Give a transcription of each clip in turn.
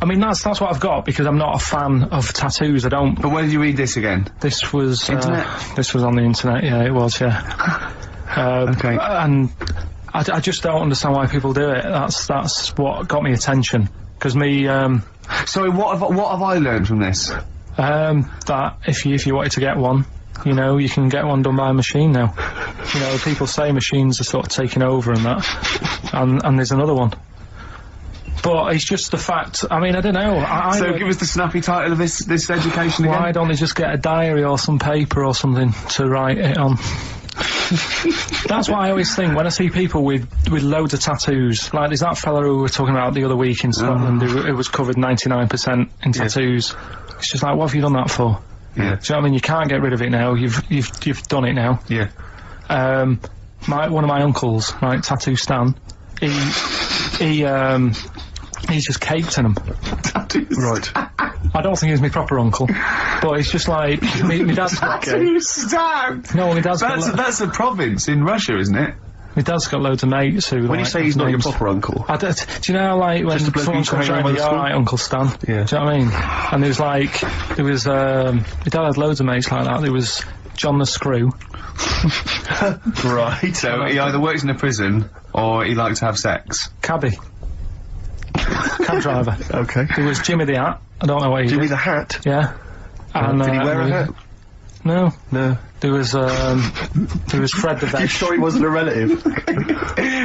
I mean, that's what I've got, because I'm not a fan of tattoos. I don't... But where did you read this again? This was... Internet? This was on the internet, yeah, it was, yeah. Okay. And I just don't understand why people do it. That's what got me attention. Because me, Sorry, what have I learned from this? that if you wanted to get one, you know, you can get one done by a machine now. You know, people say machines are sort of taking over and that, and there's another one. But it's just the fact, I mean, I don't know. So give us the snappy title of this education again. Why don't they just get a diary or some paper or something to write it on? That's what I always think when I see people with loads of tattoos. Like there's that fella who we were talking about the other week in Scotland who was covered 99% in tattoos. It's just like, what have you done that for? Yeah. Do you know what I mean? You can't get rid of it now. You've done it now. Yeah. One of my uncles, right, Tattoo Stan, he's just caked in them. Right. I don't think he's my proper uncle, but it's just like my dad's got. Tattoo Stan. No, my dad's that's a province in Russia, isn't it? My dad's got loads of mates who. When you say he's not your proper uncle, do you know, like when someone comes around, you're alright, Uncle Stan. Yeah. Do you know what I mean? And there was my dad had loads of mates like that. There was John the Screw. right? So he either works in a prison or he likes to have sex. Cabbie. Cab driver. Okay. There was Jimmy the Hat. I don't know what he Jimmy did. the Hat. Yeah. And, did he wear a hat? No. No. There was Fred the Veg. You sure he wasn't a relative?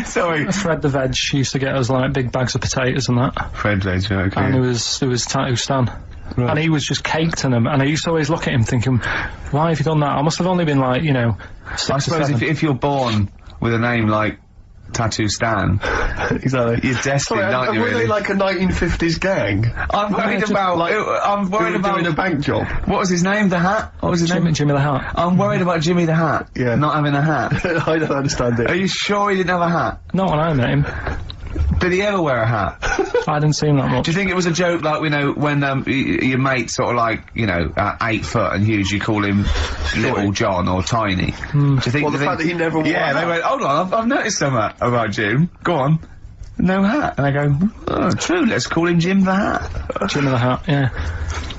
Sorry. Fred the Veg used to get us like big bags of potatoes and that. Fred Veg, okay. And there was Tattoo Stan. Right. And he was just caked in them, and I used to always look at him thinking, why have you done that? I must have only been like, you know, 6 I or suppose 7. if you're born with a name like Tattoo Stan, Exactly. you're destined, aren't you, were really? they like a 1950s gang? I'm worried just about... like, I'm worried about... doing a bank job. What was his name? The Hat? What was his name? Jimmy the Hat. I'm worried about Jimmy the Hat. Yeah. Not having a hat. I don't understand it. Are you sure he didn't have a hat? Not when I met him. Did he ever wear a hat? I didn't see him that much. Do you think it was a joke, like, you know, when your mate's sort of like, you know, 8 foot and huge, you call him Little John or Tiny? Do you think? Well, the fact that he never wore a Yeah, hat. they went, hold on, I've noticed something about Jim. Go on. No hat. And I go, oh, true, let's call him Jim the Hat. Jimmy the Hat, yeah.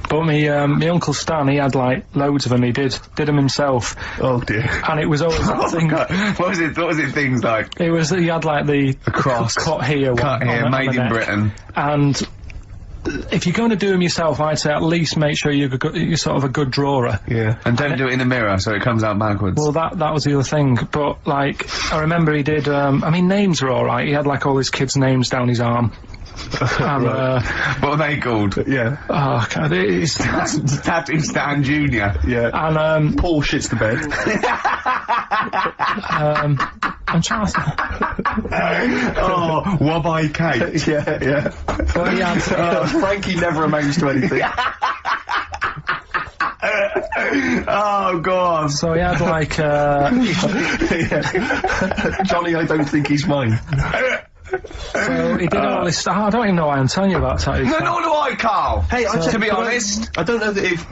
But my Uncle Stan, he had like loads of them. He did them himself. Oh dear. And it was always that thing. What was it things like? It was, he had like the cross. cut here, Made in Britain. And if you're going to do them yourself, I'd say at least make sure you're sort of a good drawer. Yeah. And don't do it in the mirror so it comes out backwards. Well, that was the other thing. But like, I remember he did. I mean, names are all right. He had like all his kids' names down his arm. And, what are they called? Yeah. Oh God, it's Tattoo Stan Jr. Yeah. and Paul shits the bed. I'm trying to. Oh, Wobby Kate. Yeah, yeah. Well, he had, Frankie never amounts to anything. Oh, God. so he had like Yeah. Johnny, I don't think he's mine. so he did all this. I don't even know why I'm telling you about Tattoo No, Stan. nor do I, Carl. Hey, to be honest, I don't know if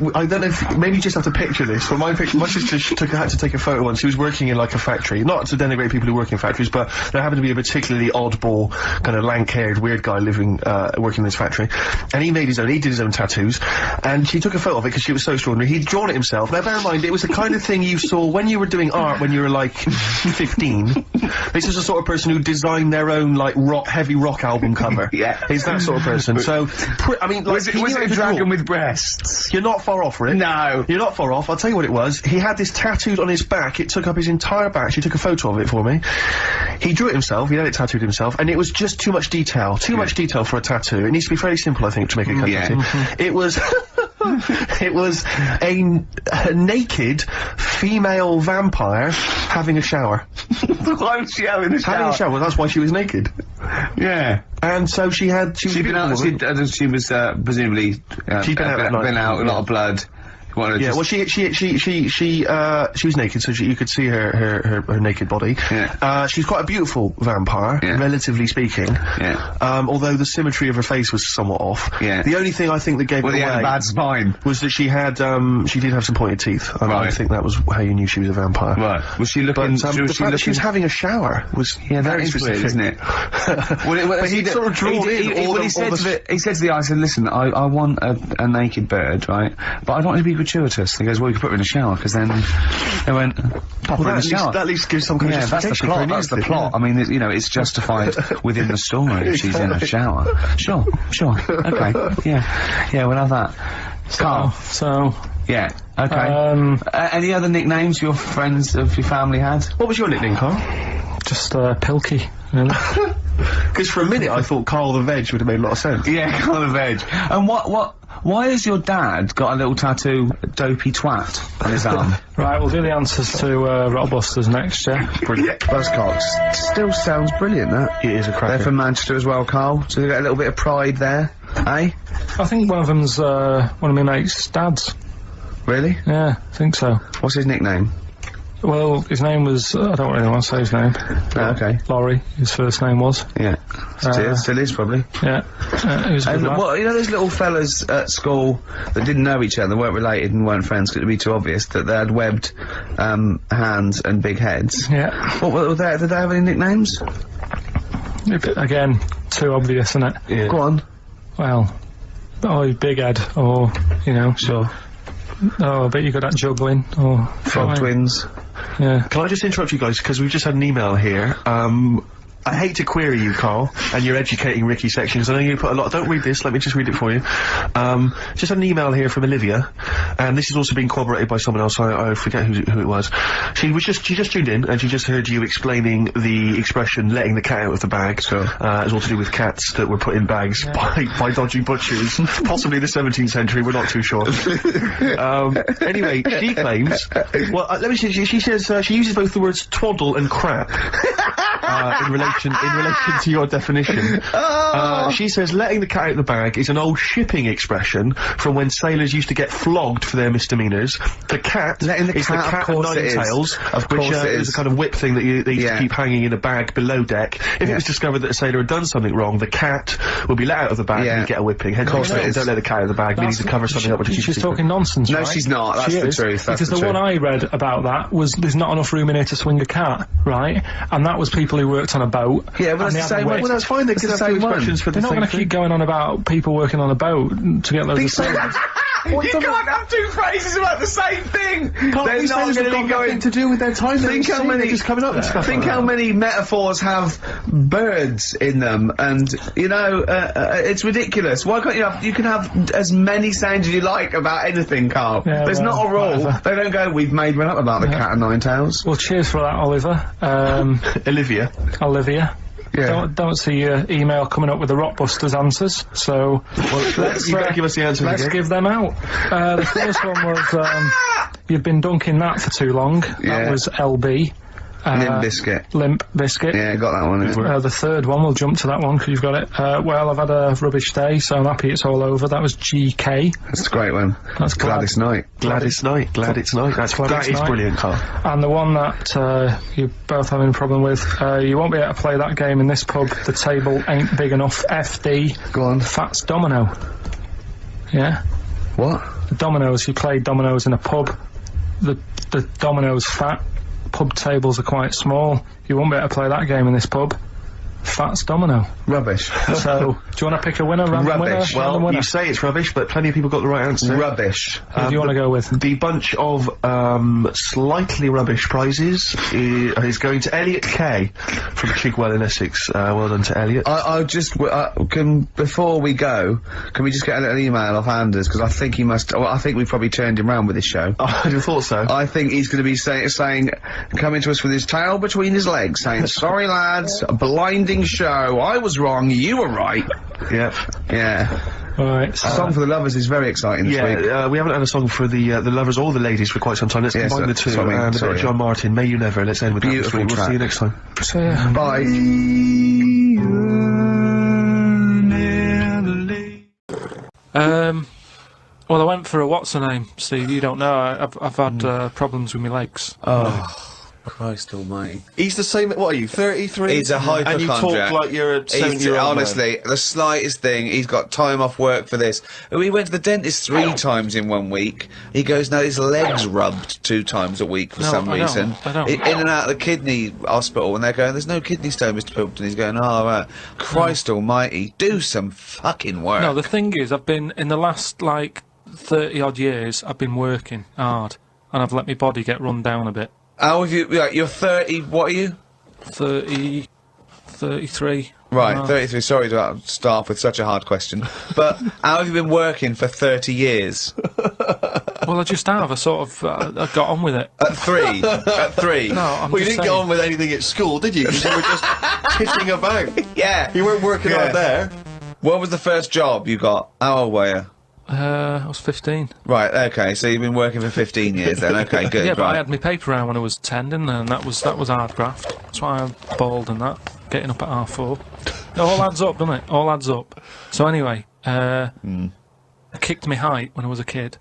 maybe you just have to picture this. But my sister had to take a photo once. She was working in like a factory, not to denigrate people who work in factories, but there happened to be a particularly oddball, kind of lank-haired, weird guy living, working in this factory, and he did his own tattoos, and she took a photo of it because she was so extraordinary. He'd drawn it himself. Now, bear in mind, it was the kind of thing you saw when you were doing art when you were like 15. This is the sort of person who designed their own like heavy rock album cover. Yeah. He's that sort of person. So, I mean, like, was it a dragon with breasts? You're not far off, Rick. No. You're not far off. I'll tell you what it was. He had this tattooed on his back. It took up his entire back. She took a photo of it for me. He drew it himself. He had it tattooed himself. And it was just too much detail. Too much detail for a tattoo. It needs to be fairly simple, I think, to make a tattoo. It was... it was a naked female vampire having a shower. Why was she having a shower? Having a shower. Well, that's why she was naked. Yeah. And so she was She'd been out, she was, presumably, She'd been out at night. a lot of blood. Wanna Yeah, just- well, she was naked, so you could see her naked body. Yeah. She's quite a beautiful vampire, Yeah. relatively speaking. Yeah. Although the symmetry of her face was somewhat off. Yeah. The only thing I think that gave Well, it he away had a bad spine. was that she did have some pointed teeth. And I Right. think that was how you knew she was a vampire. Right. Was she But looking? the fact that she was having a shower was Yeah, that very is specific. weird, isn't it? But he'd sort of drawn in all he said to the eye, he said, listen, I want a naked bird, right? But I don't want it to be gratuitous. He goes, well, you can put her in a shower, because then they went, pop her in the shower. That at least gives some kind of Yeah, that's the justification for plot. her That's the nude, plot. I mean, you know, it's justified within the story if she's in a shower. Sure. Okay. Yeah, we'll have that. Carl. So, Yeah. Okay. Any other nicknames your friends of your family had? What was your nickname, Carl? just Pilky, really. Because for a minute I thought Carl the Veg would have made a lot of sense. Yeah, Carl the Veg. And why has your dad got a little tattoo, Dopey Twat, on his arm? Right, we'll do the answers to Rockbusters next, yeah? Brilliant. Buzzcocks. Still sounds brilliant, that. It is a cracker. They're from Manchester as well, Carl. So they've got a little bit of pride there, eh? I think one of them's one of my mates' dads. Really? Yeah, I think so. What's his nickname? Well, his name was, I don't really want to say his name. Oh, okay. Laurie, his first name was. Yeah. Still is, probably. Yeah. He was a good And lad. what, you know those little fellas at school that didn't know each other, weren't related and weren't friends because it would be too obvious, that they had webbed hands and big heads? Yeah. What were they, did they have any nicknames? Again, too obvious, isn't it? Yeah. Go on. Well, Big Ed, or, you know, Sure. I bet you're good at juggling, or... Frog twins. Yeah. Can I just interrupt you guys, because we've just had an email here. I hate to query you, Carl, and your educating Ricky section, because I know you put a lot— don't read this, let me just read it for you. Just had an email here from Olivia, and this has also been corroborated by someone else, I forget who it was. She just tuned in, and she just heard you explaining the expression, letting the cat out of the bag. Sure. It's all to do with cats that were put in bags by dodgy butchers, possibly the 17th century, we're not too sure. Anyway, she claims, well, let me see, she says, she uses both the words twaddle and crap. In relation to your definition. She says letting the cat out of the bag is an old shipping expression from when sailors used to get flogged for their misdemeanours. The cat Letting the is cat, the cat of course nine it is. tails, Of which course it is is. a kind of whip thing that they used Yeah. to keep hanging in a bag below deck. If it was discovered that a sailor had done something wrong, the cat would be let out of the bag Yeah. and he'd get a whipping. Hence, Of course it is. don't let the cat out of the bag, meaning to cover something up which is She's talking nonsense, No, right? she's not. That's She the is, truth. That's because the the truth. one I read about that was there's not enough room in here to swing a cat, right? And that was people who worked on a boat. Yeah, but and that's they the had same the way. whip. Well, that's fine. They could the have two same one. expressions for the They're not same going to thing. keep going on about people working on a boat to get loads of sailors. You can't have two phrases about the same thing! They're These not sailors going have to got be going... nothing to do with their time. Think how many... just coming up with stuff. Think like how that. many metaphors have birds in them, and, you know, it's ridiculous. Why can't you have... You can have as many sounds as you like about anything, Carl. Yeah, There's well, not a rule. whatever. They don't go, we've made one up about the cat and nine tails. Well, cheers for that, Oliver. Olivia. Yeah. Don't see your email coming up with the Rockbusters answers, so let's You better give us the answers let's again. give them out. The first one was you've been dunking that for too long. Yeah. That was LB. Limp Biscuit. Limp Biscuit. Yeah, got that one. The third one, we'll jump to that one because you've got it. Well, I've had a rubbish day, so I'm happy it's all over. That was GK. That's a great one. That's Gladys Knight. Glad it's night. Glad it's night. That is night. brilliant, Carl. And the one that you're both having a problem with, you won't be able to play that game in this pub. The table ain't big enough. FD. Go on. Fats Domino. Yeah? What? The dominoes, you play dominoes in a pub. The dominoes fat. Pub tables are quite small. You won't be able to play that game in this pub. Fats Domino. Rubbish. So, do you want to pick a winner? Random Rubbish. winner? Random Well, winner? you say it's rubbish, but plenty of people got the right answer. Rubbish. Who do you want to go with? The bunch of slightly rubbish prizes is going to Elliot K from Chigwell in Essex. Well done to Elliot. I just can before we go, can we just get a little email off Anders because I think he must. Well, I think we've probably turned him round with this show. I'd have thought so. I think he's going to be saying, coming to us with his tail between his legs, saying, "Sorry lads, a blinding show. I was wrong. You were right." Yeah. Yeah. Alright, A so song for the lovers is very exciting this week. Yeah, we haven't had a song for the lovers or the ladies for quite some time. Let's Yes, combine the that's two. what I mean, And a bit sorry. of John Martin, May You Never. Let's end with Beautiful that this week. We'll track. see you next time. so yeah. Bye. Well, I went for a what's her name, Steve. You don't know. I've had problems with my legs. Oh. Christ almighty. He's the same. What are you? 33. He's a hypochondriac. And you talk like you're a 70-year-old man. Honestly, the slightest thing, he's got time off work for this. We went to the dentist 3 times in 1 week. He goes, now his legs rubbed 2 times a week for some reason. I don't. In and out of the kidney hospital, and they're going, there's no kidney stone, Mr. Pilkington. He's going, oh, right. Christ almighty, do some fucking work. No, the thing is, I've been, in the last, like, 30-odd years, I've been working hard, and I've let my body get run down a bit. How have you, like, you're 30, what are you? 33. Right, 33. Sorry to start off with such a hard question. But how have you been working for 30 years? Well, I just have. I sort of I got on with it. At 3? At 3? No, I'm Well, you just didn't get saying. on with anything at school, did you? 'Cause you were just kicking about. Yeah. You weren't working Yeah. out there. What was the first job you got? How old were you? I was 15. Right, okay, so you've been working for 15 years then. Okay, good. Yeah, but I right. had my paper round when I was 10, didn't I? And that was hard graft. That's why I'm bald and that. Getting up at 4:30. It all adds up, doesn't it? All adds up. So anyway, I kicked my height when I was a kid.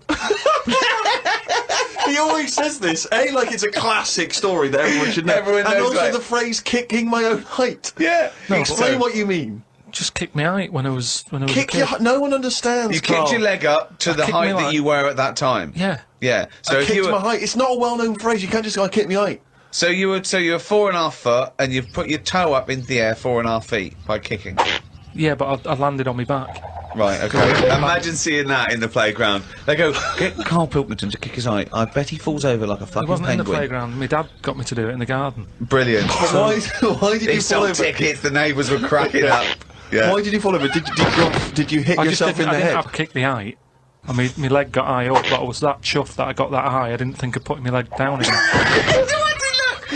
He always says this, like it's a classic story that everyone should know. Everyone and knows, also right. the phrase "kicking my own height." Yeah. No, Explain So- what you mean. Just kicked my height when I was a Kick kid. your. No one understands. You Carl. kicked your leg up to the kicked height my that leg. you were at that time. Yeah. Yeah. So I if kicked you were, my height. It's not a well-known phrase. You can't just go, "I kicked my height." so you were 4.5 foot, and you've put your toe up into the air 4.5 feet by kicking. Yeah, but I landed on my back. Right, okay. Imagine seeing that in the playground. They go, get Karl Pilkington to kick his height. I bet he falls over like a It fucking wasn't in the penguin. playground. My dad got me to do it in the garden. Brilliant. Why did They you fall sold over? tickets, the neighbours were cracking up. Yeah. Why did you fall over? Did you hit I just yourself in didn't, the I didn't head? have kicked the height. I mean, my leg got high up, but I was that chuffed that I got that high. I didn't think of putting my leg down again. What did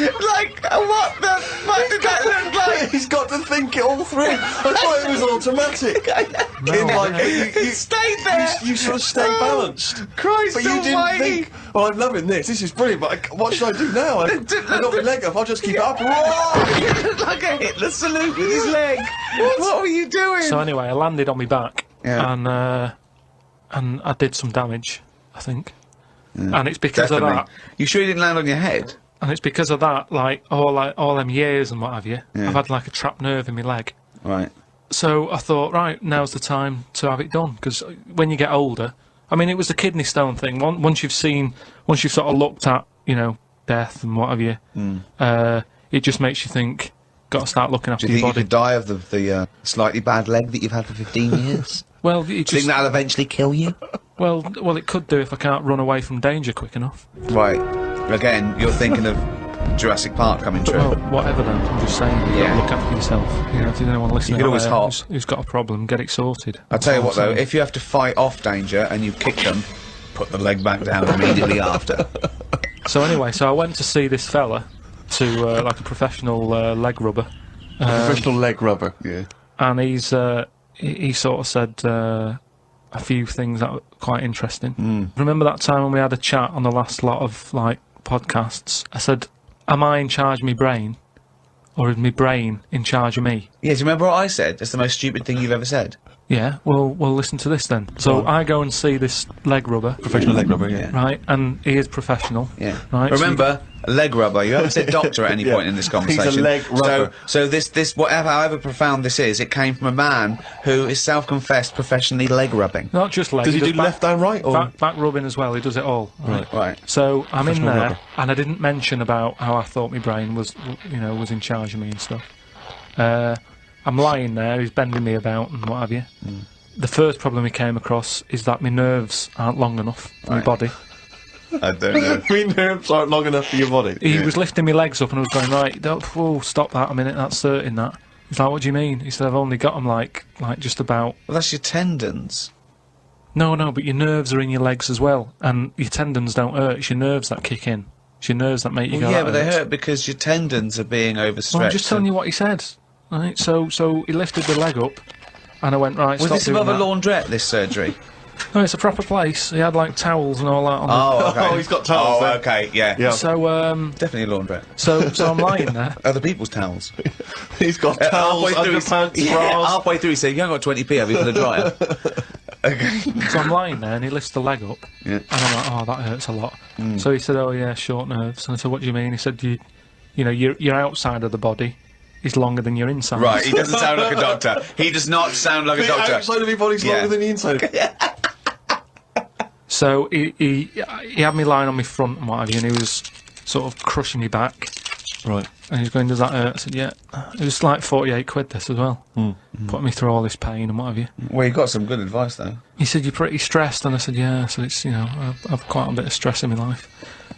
it look like? What the fuck did that look like? He's got to think it all through. I thought it was automatic. You stayed there. You sort of stay balanced. Christ But you didn't almighty. think, well, I'm loving this. This is brilliant, but what should I do now? I got my leg up. I'll just keep it up. He looked like a Hitler salute with his leg. What were you doing? So anyway, I landed on my back, Yeah. and I did some damage, I think. And it's because Definitely. of that. You sure you didn't land on your head? And it's because of that, like all them years and what have you. Yeah. I've had like a trapped nerve in my leg. Right. So I thought, right, now's the time to have it done. Because when you get older, I mean, it was the kidney stone thing. Once you've sort of looked at, death and what have you, it just makes you think, got to start looking after Do you your think you body. could die of the slightly bad leg that you've had for 15 years? Well, Do you think that'll eventually kill you? well, it could do if I can't run away from danger quick enough. Right. Again, you're thinking of Jurassic Park coming true. Well, whatever then. I'm just saying, you Yeah. got to look after yourself. If there's anyone listening could out always there hop. who's got a problem, get it sorted. I'll tell you what That's all though, I'm saying. if you have to fight off danger and you kick them, put the leg back down immediately after. So anyway, I went to see this fella, to like a professional leg rubber, Professional leg rubber. Yeah. and he sort of said a few things that were quite interesting. Remember that time when we had a chat on the last lot of like podcasts? I said, "Am I in charge of my brain, or is my brain in charge of me?" Yeah, do you remember what I said? It's the most stupid thing you've ever said. Yeah. Well, listen to this then. So I go and see this leg rubber, Professional leg rubber. Yeah. right? And he is professional. Yeah. Right. so Remember, leg rubber. You haven't said doctor at any Yeah. point in this conversation. He's a leg rubber. So this whatever, however profound this is, it came from a man who is self-confessed professionally leg rubbing. not just leg. Does he do back, left and right? Or back rubbing as well? He does it all. Right. Right. So I'm in Professional there, rubber. and I didn't mention about how I thought my brain was in charge of me and stuff. I'm lying there. He's bending me about and what have you. The first problem he came across is that my nerves aren't long enough for my Right. body. I don't know. my nerves aren't long enough for your body. He was lifting my legs up and I was going, right, whoa, stop that a minute, that's certain that. He's like, what do you mean? He said, I've only got them like just about... Well, that's your tendons. No, but your nerves are in your legs as well. And your tendons don't hurt, it's your nerves that kick in. It's your nerves that make you Well, go, yeah, "That but they hurts." hurt because your tendons are being overstretched. Well, I'm just telling you what he said. Right, so he lifted the leg up and I went, right, Was stop this doing above a that. laundrette, this surgery? No, it's a proper place. He had like towels and all that on Oh, okay. Oh, he's got towels Oh, there. okay, yeah. Yeah. So, Definitely a laundrette. so I'm lying there. Other people's towels. He's got towels, Halfway through, underpants, yeah, bras. halfway through he said, you haven't got 20p, have you, for the dryer? Okay. So I'm lying there, and he lifts the leg up, Yeah. and I'm like, oh, that hurts a lot. So he said, oh yeah, short nerves. And I said, what do you mean? He said, you know, your outside of the body is longer than your inside. Right, he doesn't sound like a doctor. He does not sound like a The doctor. outside of your body's Yeah. longer than the inside. So he had me lying on my front and what have you, and he was sort of crushing me back. Right. And he was going, does that hurt? I said, yeah. It was like 48 quid this as well. Putting me through all this pain and what have you. Well, you got some good advice, though. He said, you're pretty stressed. And I said, yeah. So it's, you know, I've quite a bit of stress in my life.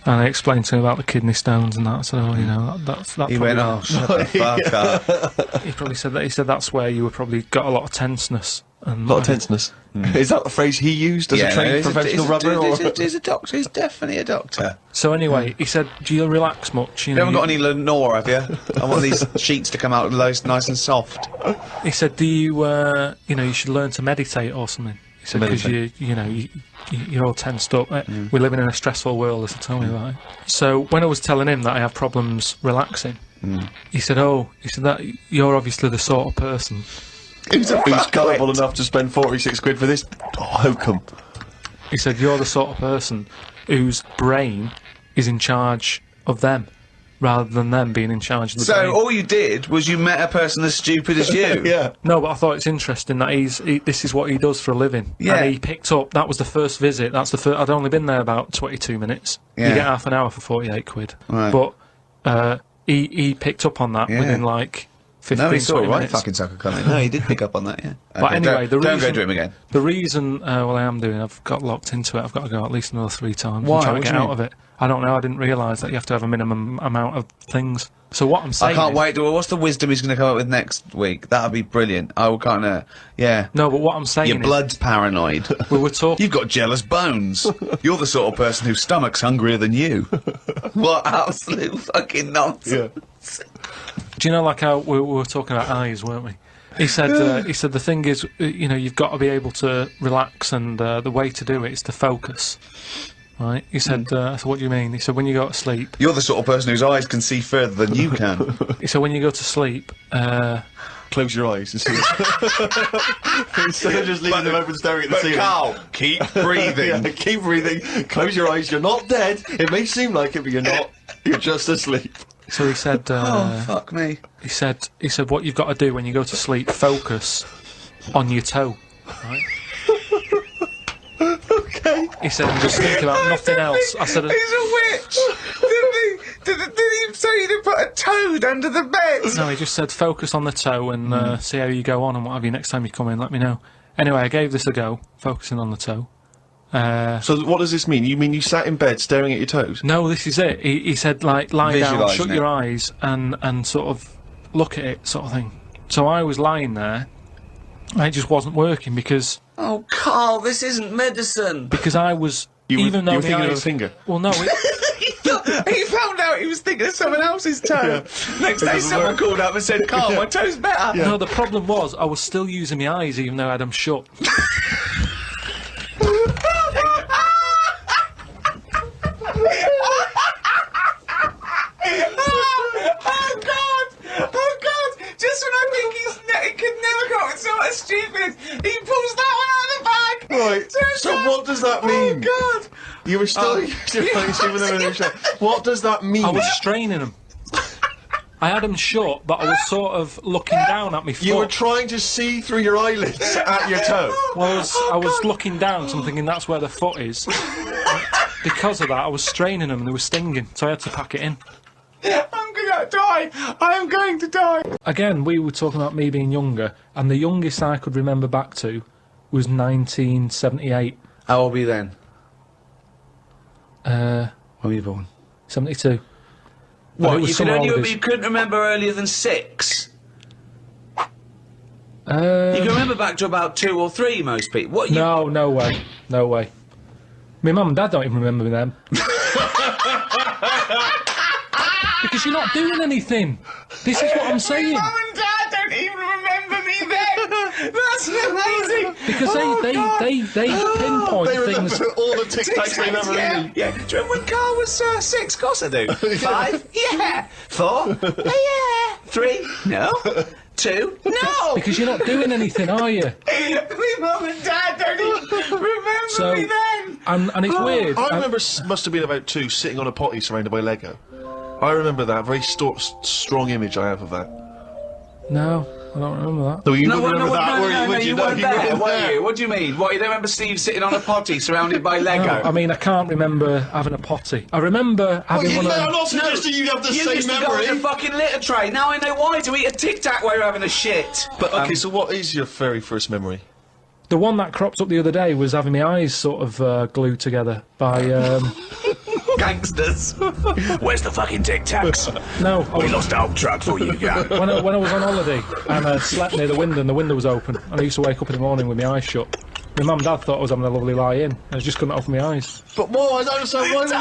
And I explained to him about the kidney stones and that. I said, oh, you know, that's He went, oh, shut the fuck up. He probably said that. He said that's where you were probably got a lot of tenseness. And A lot of tenseness. Is that the phrase he used as a trained professional rubber? He's a doctor. He's definitely a doctor. So anyway, he said, do you relax much? You You know, haven't got any Lenore, have you? I want these sheets to come out nice and soft. He said, do you, you know, you should learn to meditate or something. He said, because you're all tensed up. We're living in a stressful world, as he told me about it. So when I was telling him that I have problems relaxing, he said, that you're obviously the sort of person Who's gullible enough to spend 46 quid for this hokum? He said, you're the sort of person whose brain is in charge of them, rather than them being in charge of the brain. So all you did was you met a person as stupid as you. Yeah. No, but I thought it's interesting that this is what he does for a living. Yeah. And he picked up, that was the first visit, that's the first, I'd only been there about 22 minutes. Yeah. You get half an hour for 48 quid. Right. But he picked up on that Yeah. within like 15, No, he saw 20 right minutes. fucking sucker coming. No, he did pick up on that, yeah. But anyway, don't the reason, go to him again. The reason, well, I am doing, I've got locked into it. I've got to go at least another 3 times. Why? And try What to do get you out mean? of it. I don't know. I didn't realise that you have to have a minimum amount of things. So what I'm saying I can't is, wait. What's the wisdom he's going to come up with next week? That'll be brilliant. I will kind of, yeah. No, but what I'm saying Your is, blood's paranoid. we were talking. You've got jealous bones. You're the sort of person whose stomach's hungrier than you. What absolute fucking nonsense. Yeah. Do you know, like how we were talking about eyes, weren't we? He said the thing is, you know, you've got to be able to relax, and the way to do it is to focus. Right? He said, so what do you mean? He said, when you go to sleep. You're the sort of person whose eyes can see further than you can. He said, when you go to sleep. Close your eyes and see instead of just leaving them open staring at the ceiling. Carl, keep breathing. Yeah, keep breathing. Close your eyes. You're not dead. It may seem like it, but you're not. You're just asleep. So he said, Oh, fuck me. he said, what you've got to do when you go to sleep, focus on your toe. Right? Okay. He said, and just think about nothing else. I said, He's a witch. Did he say you to put a toad under the bed? no, he just said, focus on the toe and see how you go on and what have you. Next time you come in, let me know. Anyway, I gave this a go, focusing on the toe. So what does this mean? You mean you sat in bed staring at your toes? No, this is it. He said, like, lie down, Visualising shut it. your eyes, and sort of look at it, sort of thing. So I was lying there, and it just wasn't working because Oh, Carl, this isn't medicine. I was You were even though my thinking of a eyes, finger. Well, no, He found out he was thinking of someone else's toe. Next day, someone called up and said, Carl, my toe's better. no. The problem was I was still using my eyes even though I had them shut. Oh, God! Just when I think he could never come up with something stupid, he pulls that one out of the bag! Right. So what does that mean? Oh, God! You were still What does that mean? I was straining them. I had them shut, but I was sort of looking down at my foot. You were trying to see through your eyelids at your toe. Well, I was looking down, so I'm thinking that's where the foot is. Because of that, I was straining them and they were stinging, so I had to pack it in. I'm gonna die! I am going to die! Again, we were talking about me being younger, and the youngest I could remember back to was 1978. How old were you then? When were you born? 72. What, it was you summer holidays. you couldn't remember earlier than 6? You Um, can remember back to about 2 or 3, most people. What, no way. No way. My mum and dad don't even remember them. Because you're not doing anything. This is what I'm saying. Mum and Dad don't even remember me then! That's amazing! Because they pinpoint They remember things. all the Tic Tacs they never Yeah, eat. yeah. Do you remember when Carl was 6? Of course I do. 5? Yeah. 4? Yeah. 3? No. 2? No! Because you're not doing anything, are you? Me mum and dad don't even So, and it's weird. I remember must have been about 2 sitting on a potty surrounded by Lego. I remember that. Very strong image I have of that. No, I don't remember that. So you remember that? No, you weren't there, were you? What do you mean? What, you don't remember Steve sitting on a potty surrounded by Lego? No, I mean, I can't remember having a potty. I remember having one of them. I'm not suggesting you have the You same used to go memory. on a fucking litter tray. Now I know why, to eat a Tic Tac while you're having a shit. But okay, so what is your very first memory? The one that cropped up the other day was having my eyes sort of glued together by. Gangsters. Where's the fucking Tic Tacs? No, I was, lost our truck for you, yeah. when I was on holiday and I slept near the window and the window was open and I used to wake up in the morning with my eyes shut. My mum and dad thought I was having a lovely lie in. I just couldn't open my eyes. But why? I don't understand. Why were they?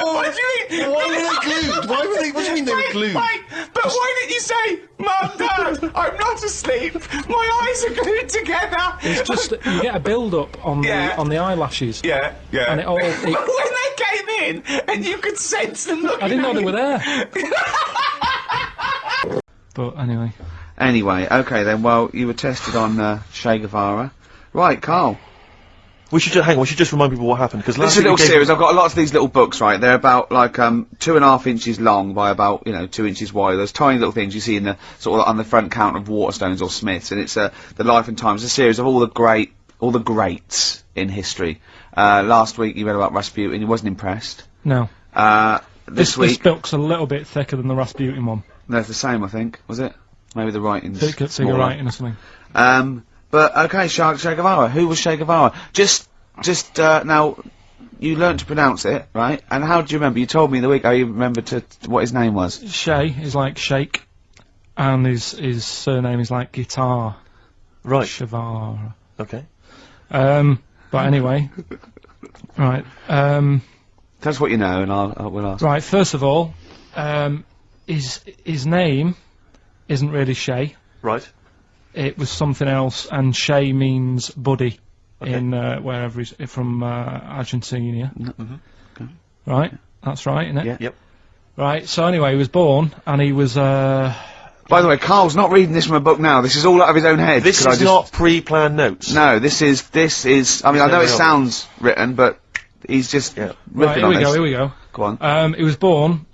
What do you mean? Why were they glued? Why were they? What do you mean they were glued? But why didn't you say, Mum, Dad, I'm not asleep. My eyes are glued together. It's just you get a build-up on the eyelashes. Yeah. And it all. When they came in and you could sense them looking I didn't know at they you. were there. But anyway. Anyway, okay then, well, you were tested on Che Guevara. Right, Carl. We should hang on. We should just remind people what happened because This is a little series. I've got lots of these little books, right? They're about like 2.5 inches long by about 2 inches wide. Those tiny little things you see in the sort of on the front counter of Waterstones or Smiths, and it's the Life and Times, a series of all the greats in history. Last week you read about Rasputin. You wasn't impressed. No. This week this book's a little bit thicker than the Rasputin one. no, it's the same, I think. Was it? Maybe the writing's So you're writing or something. But okay, Che Guevara. Who was Che Guevara? Just now, you learnt to pronounce it, right? And how do you remember? You told me the week how you remembered what his name was. Che is like shake, and his surname is like guitar. Right. Shavara. Okay. But anyway, right. Tell us what you know, and we'll ask. Right. First of all, his name isn't really Che. Right. It was something else, and Che means buddy Okay. in wherever he's from Argentina. Okay. Right. That's right, isn't it? Yeah. Yep. Right. So anyway, he was born, and he was. By the way, Carl's not reading this from a book now. This is all out of his own head. This is not pre-planned notes. No, this is. I mean, I know it sounds written, but he's just Right. ripping Here on we this. go. Here we go. Go on. He was born.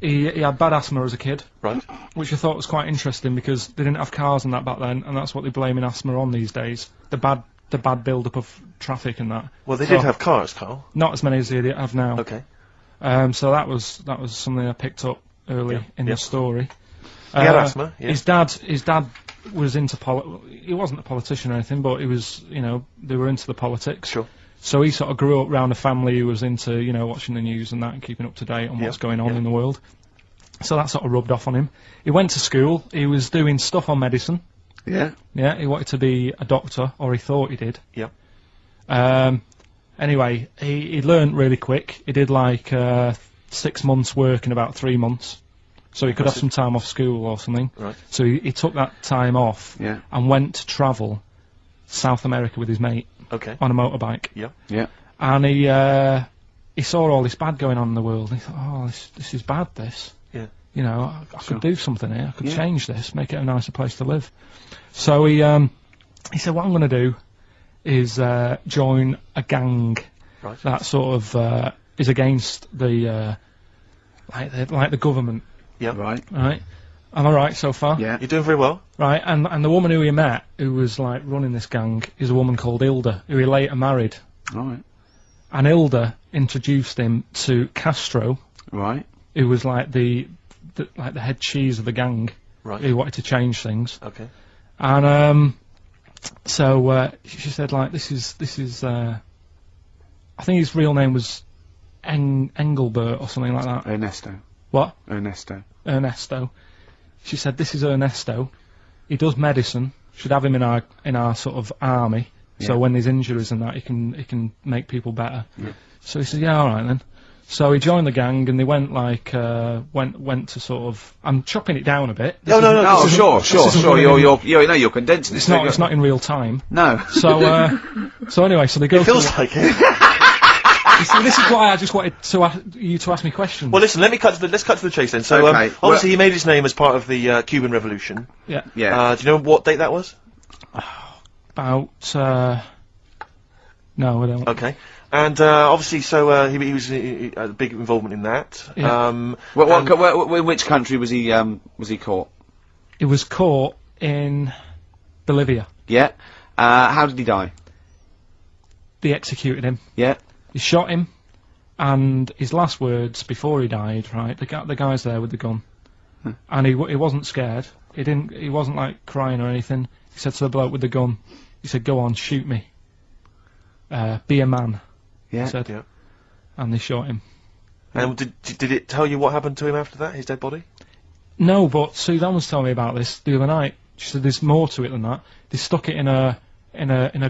He had bad asthma as a kid, Right. which I thought was quite interesting because they didn't have cars and that back then, and that's what they're blaming asthma on these days. The bad build-up of traffic and that. Well, they So- did have cars, Carl. Not as many as they have now. Okay. So that was something I picked up early in the story. He had asthma. Yeah. His dad was into he wasn't a politician or anything, but he was, they were into the politics. Sure. So he sort of grew up around a family who was into, watching the news and that and keeping up to date on what's going on in the world. So that sort of rubbed off on him. He went to school. He was doing stuff on medicine. Yeah. Yeah, he wanted to be a doctor, or he thought he did. Yep. Anyway, he learned really quick. He did like 6 months work in about 3 months. So he could have some time off school or something. Right. So he took that time off Yeah. and went to travel South America with his mate Okay. on a motorbike. Yep. Yeah. And he saw all this bad going on in the world. And he thought, oh, this is bad, this. Yeah. I could do something here. I could Yeah. change this, make it a nicer place to live. So he said, what I'm going to do is join a gang Right. that sort of is against the like the government. Yep. Right. Right? Am I right so far? Yeah. You're doing very well. Right, and the woman who he met, who was like running this gang, is a woman called Hilda, who he later married. All right. And Hilda introduced him to Castro, Right. who was like the head cheese of the gang, Right. who wanted to change things. Okay. And so she said like this is I think his real name was Engelbert or something like that. Ernesto. What? Ernesto. She said, this is Ernesto. He does medicine. Should have him in our sort of army. So Yeah. when there's injuries and that, he can make people better. Yeah. So he said, yeah, all right then. So he joined the gang and they went like went to sort of. I'm chopping it down a bit. No. Oh, sure. isn't really- You're condensing It's it. not. It's not in real time. No. So so anyway, so they go. Feels to like it. you see, this is why I just wanted you to ask me questions. Well, listen. Let's cut to the chase then. So, Okay, obviously, he made his name as part of the Cuban Revolution. Yeah. Yeah. Do you know what date that was? About No, I don't. Okay. And obviously, so he was had a big involvement in that. Yeah. In which country was he caught? He was caught in Bolivia. Yeah. How did he die? They executed him. Yeah. They shot him, and his last words before he died, right? The guy's there with the gun, and he wasn't scared. He wasn't like crying or anything. He said to the bloke with the gun, he said, "Go on, shoot me. Be a man." Yeah. He said. Yeah. And they shot him. And did it tell you what happened to him after that? His dead body? No, but Suzanne was telling me about this the other night. She said there's more to it than that. They stuck it in a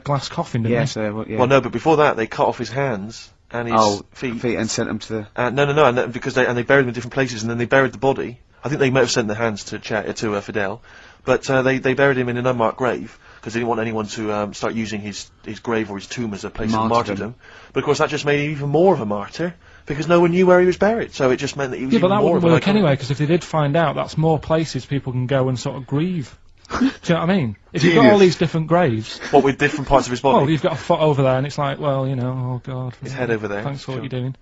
glass coffin, didn't Yes. they? Yeah. Well, no, but before that, they cut off his hands and his feet. And sent them to the. No, and because they buried him in different places, and then they buried the body. I think they might have sent the hands to Fidel, but they buried him in an unmarked grave because they didn't want anyone to start using his grave or his tomb as a place of martyrdom. But of course, that just made him even more of a martyr because no one knew where he was buried. So it just meant that he was Yeah, even but that more wouldn't of an work icon. anyway, because if they did find out, that's more places people can go and sort of grieve. Do you know what I mean? If you've got all these different graves, What with different parts of his body? well, you've got a foot over there, and it's like, well, you know, oh God. His head over there. Thanks for what you're doing.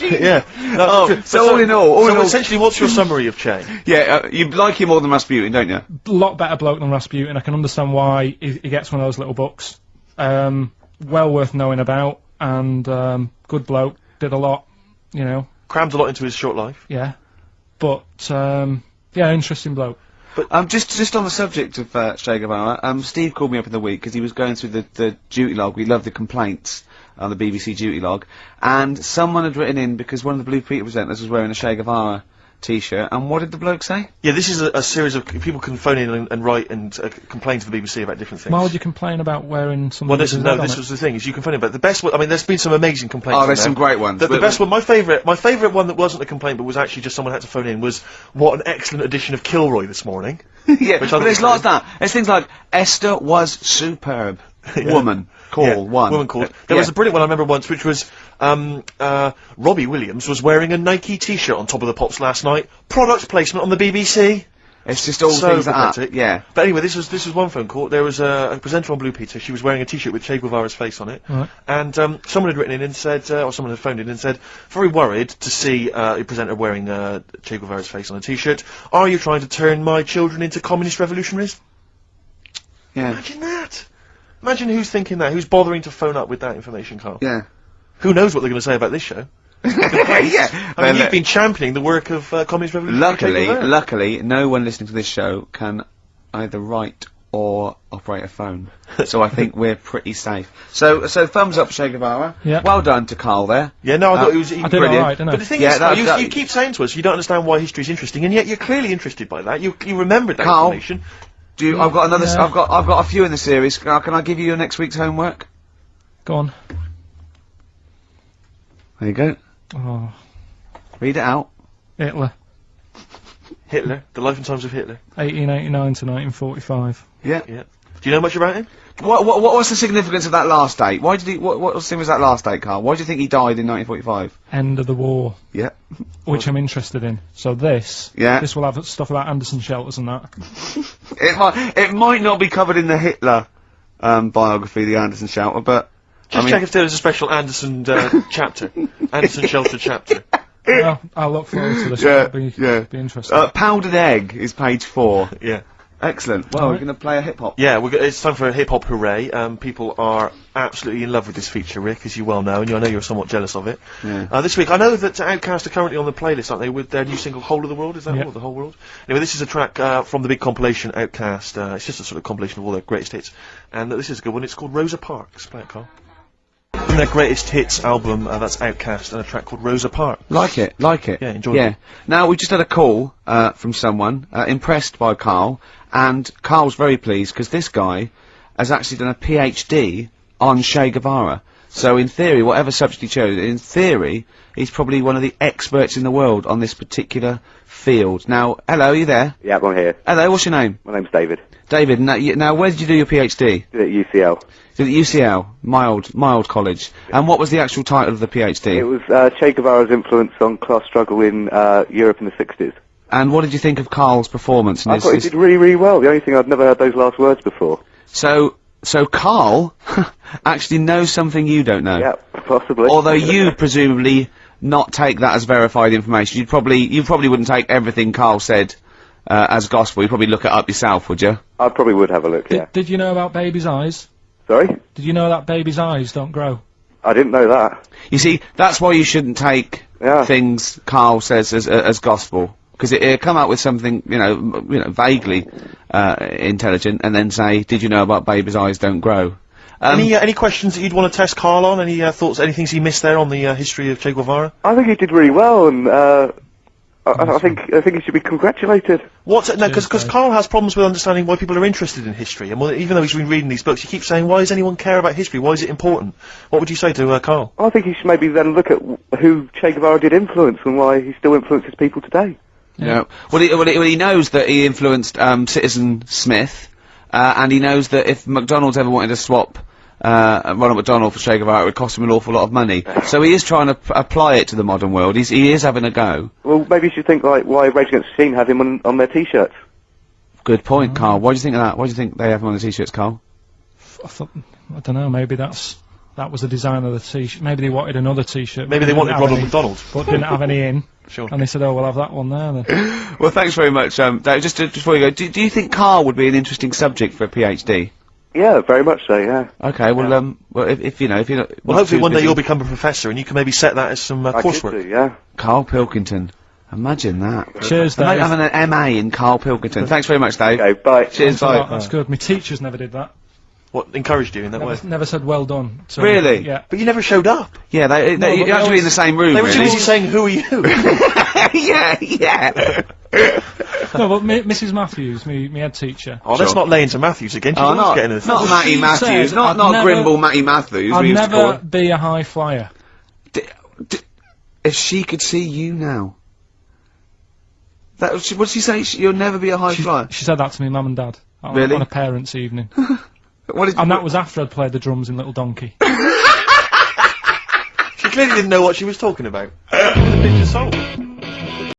Yeah. So all in all, essentially, what's your summary of Che? yeah, you like him more than Rasputin, don't you? A lot better bloke than Rasputin. I can understand why he gets one of those little books. Well worth knowing about, and good bloke. Did a lot, you know. Crammed a lot into his short life. Yeah. But yeah, interesting bloke. But just on the subject of Che Guevara, Steve called me up in the week because he was going through the duty log. We love the complaints on the BBC duty log, and someone had written in because one of the Blue Peter presenters was wearing a Che Guevara T-shirt, and what did the bloke say? Yeah, this is a series of people can phone in and write and complain to the BBC about different things. Why would you complain about wearing something? Well, listen, no, this was the thing, is you can phone in about the best one. I mean, there's been some amazing complaints. Oh, there's some great ones. The best one, my favourite one that wasn't a complaint but was actually just someone had to phone in was, what an excellent edition of Kilroy this morning. Yeah, but it's like that. There's things like, Esther was superb. Yeah. Woman. Call, Yeah, one. Woman called. There was a brilliant one I remember once, which was, Robbie Williams was wearing a Nike t-shirt on Top of the Pops last night. Product placement on the BBC. It's just all So things like pathetic. that. Yeah. But anyway, this was one phone call. There was a presenter on Blue Peter. She was wearing a t-shirt with Che Guevara's face on it. Right. And someone had written in and said, or someone had phoned in and said, very worried to see a presenter wearing Che Guevara's face on a t-shirt. Are you trying to turn my children into communist revolutionaries? Yeah. Imagine that. Imagine who's thinking that. Who's bothering to phone up with that information, Carl? Yeah. Who knows what they're going to say about this show? Yeah. I mean, you've been championing the work of communist revolution. Luckily, no one listening to this show can either write or operate a phone. So I think we're pretty safe. So thumbs up, Che Guevara. Yeah. Well done to Carl there. Yeah, no, I thought it was I did brilliant. alright, didn't I? But the thing Yeah, is, that- you keep saying to us you don't understand why history's interesting, and yet you're clearly interested by that. You remembered that Carl. information. I've got another. Yeah. I've got a few in the series. Can I give you your next week's homework? Go on. There you go. Oh, Read it out. Hitler. Hitler, the life and times of Hitler. 1889 to 1945. Yeah. Yeah. Do you know much about him? What was the significance of that last date? Why did he? What was that last date, Carl? Why do you think he died in 1945? End of the war, Yeah. which I'm interested in. So this will have stuff about Anderson shelters and that. It might not be covered in the Hitler biography, the Anderson Shelter, but Just check if there's a special Anderson chapter. Anderson Shelter chapter. Well, I'll look forward to this. Yeah, It'll be interesting. Powdered Egg is page 4. Yeah. Excellent. Well, we're going to play a hip hop. Yeah, it's time for a hip hop hooray. People are absolutely in love with this feature, Rick, as you well know, and I know you're somewhat jealous of it. Yeah. This week, I know that Outkast are currently on the playlist, aren't they, with their new single "Whole of the World"? Is that all? The whole world. Anyway, this is a track from the big compilation Outkast. It's just a sort of compilation of all their greatest hits, and this is a good one. It's called Rosa Parks. Play it, Carl. From their greatest hits album, that's Outkast, and a track called Rosa Parks. Like it. Yeah, enjoy it. Now, we just had a call from someone impressed by Carl, and Carl's very pleased because this guy has actually done a PhD on Che Guevara. So, in theory, whatever subject he chose, in theory, he's probably one of the experts in the world on this particular field. Now, hello, are you there? Yeah, I'm here. Hello, what's your name? My name's David. David, now where did you do your PhD? Did it at UCL. Did it at UCL, mild college. And what was the actual title of the PhD? It was Che Guevara's influence on class struggle in Europe in the 60s. And what did you think of Carl's performance? I thought he did really, really well. The only thing, I'd never heard those last words before. So, So Carl actually knows something you don't know. Yeah, possibly. Although you presumably not take that as verified information. You probably wouldn't take everything Carl said as gospel. You'd probably look it up yourself, would you? I probably would have a look, yeah. Did you know about baby's eyes? Sorry? Did you know that baby's eyes don't grow? I didn't know that. You see, that's why you shouldn't take Yeah. things Carl says as gospel, because it'll come out with something, you know, vaguely intelligent, and then say, "Did you know about baby's eyes don't grow?" Any questions that you'd want to test Carl on? Any thoughts? Any things he missed there on the history of Che Guevara? I think he did really well, and I think he should be congratulated. Because Carl has problems with understanding why people are interested in history, and even though he's been reading these books, he keeps saying, "Why does anyone care about history? Why is it important?" What would you say to Carl? I think he should maybe then look at who Che Guevara did influence and why he still influences people today. Yeah. Well, he knows that he influenced Citizen Smith, and he knows that if McDonald's ever wanted to swap Ronald McDonald for Che Guevara, it would cost him an awful lot of money. So he is trying to apply it to the modern world. He is having a go. Well, maybe you should think like why Rage Against the Machine have him on their T-shirts. Good point, Carl. Why do you think of that? Why do you think they have him on the t-shirts, Carl? I don't know, maybe that was the design of the t-shirt. Maybe they wanted another t-shirt. Maybe they wanted Ronald McDonald. But didn't have any in. Sure. And they said, oh, we'll have that one there then. Well, thanks very much, Dave. Just before you go, do you think Carl would be an interesting subject for a PhD? Yeah, very much so, yeah. Okay, well, well, if you're not... Well, hopefully one day you'll become a professor and you can maybe set that as some coursework. I could do, yeah. Carl Pilkington. Imagine that. Cheers, Dave. Imagine having an MA in Carl Pilkington. Thanks very much, Dave. Okay, bye. Cheers, bye. That's good. My teachers never did that. What encouraged you in that way? Never said well done. So, Really? Yeah. But you never showed up. Yeah, you but have to be always- in the same room, They were too really. busy saying, "Who are you?" yeah. No, but Mrs. Matthews, me head teacher. Oh, let's Sure. not lay into Matthews again. She's Oh, always not getting a Matty She Matthews, said not I'd never- Grimble Matty Matthews, we I'd used to call never him. be a high flyer. If she could see you now. What did she say? You'll never be a high flyer? She said that to me, mum and dad. Really? On a parents' evening. What did And that was after I'd played the drums in Little Donkey. She clearly didn't know what she was talking about. The picture sold.